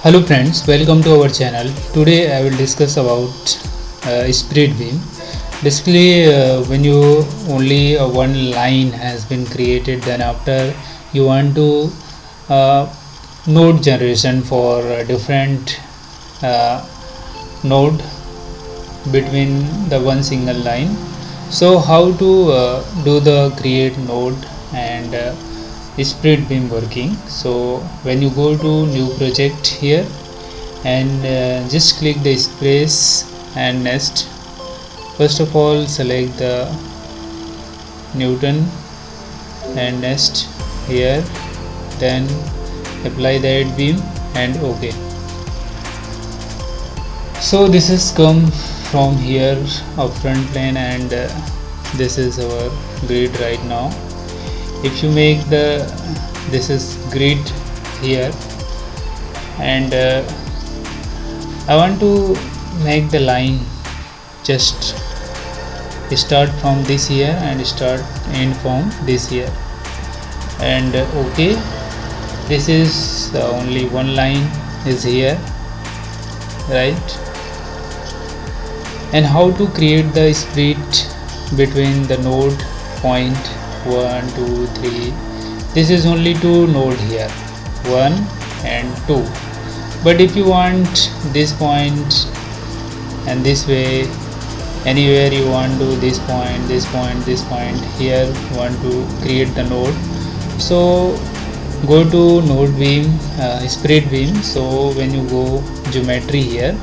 Hello friends, welcome to our channel. Today I will discuss about Spirit Beam. Basically, when you only one line has been created, then after you want to uh, node generation for different uh, node between the one single line. So how to do the create node and Spirit Beam working. So when you go to new project here and just click the space and nest. First of all, select the Newton and nest here, then apply the add beam and OK. So this is come from here of front plane, and this is our grid right now. If you make this is grid here, and I want to make the line just start from this here and start end from this here, and OK. This is only one line is here, right? And how to create the split between the node point 1 2 3. This is only two node here, 1 and 2, but if you want this point and this way, anywhere you want to this point, this point, this point, here want to create the node. So go to node beam, Spirit Beam. So when you go geometry here,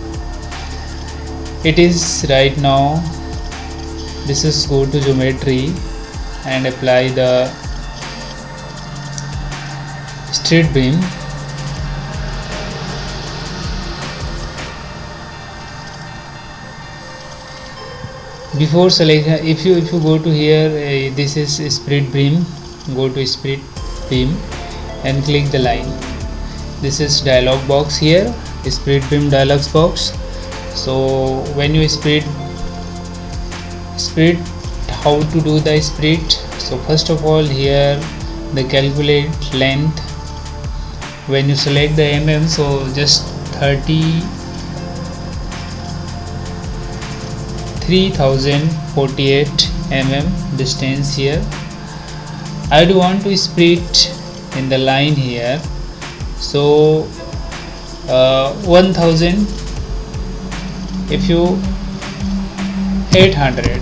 it is right now, this is go to geometry and apply the Spirit Beam. Before select, if you go to here, this is Spirit Beam, go to Spirit Beam and click the line. This is dialog box here, Spirit Beam dialog box. So when you split, how to do the split? So first of all, here the calculate length. When you select the mm, so just 33,048 mm distance here. I do want to split in the line here, so 1000. If you 800,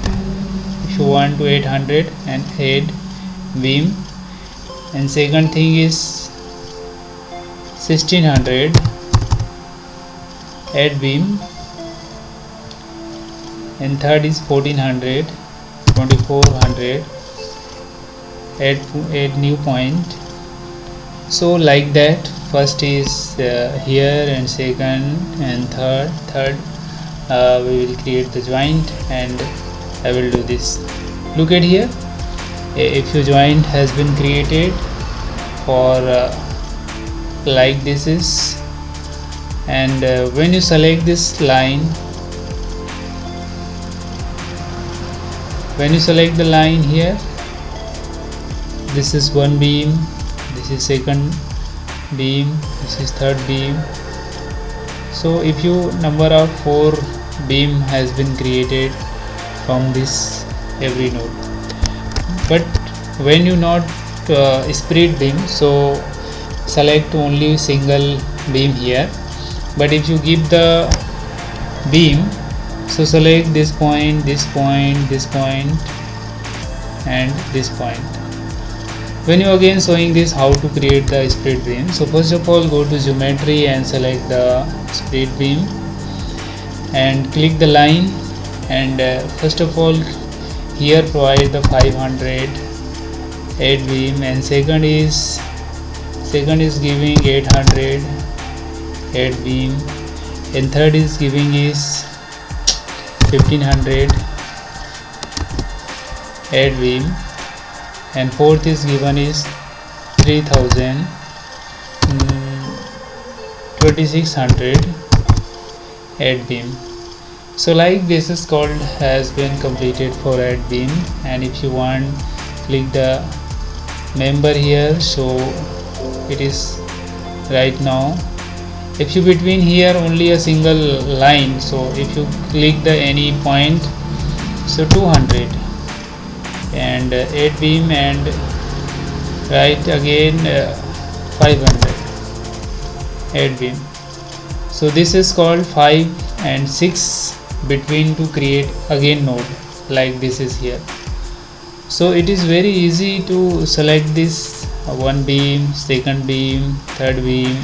if you want to 800 and add beam, and second thing is 1600 add beam, and third is 1400 2400 add new point. So like that, first is here, and second and third we will create the joint, and I will do this. Look at here, if your joint has been created for like this is, and when you select this line, when you select the line here, this is one beam, this is second beam, this is third beam. So if you number of 4 beam has been created from this every node, but when you not Spirit Beam, so select only single beam here. But if you give the beam, so select this point, this point, this point, and this point. When you again showing this how to create the Spirit Beam, so first of all go to geometry and select the Spirit Beam and click the line, and first of all here provide the 500 add beam, and second is giving 800 add beam, and third is giving is 1500 add beam, and fourth is given is 3000 2600 add beam. So like this is called has been completed for add beam. And if you want, click the member here, so it is right now if you between here only a single line, so if you click the any point, so 200, and 8 beam and right again 500, 8 beam. So this is called 5 and 6 between to create again node like this is here. So it is very easy to select this one beam, second beam, third beam,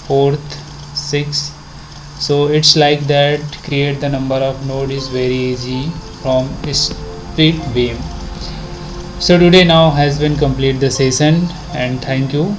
fourth, sixth. So it's like that. Create the number of node is very easy from split beam. So today now has been complete the session, and thank you.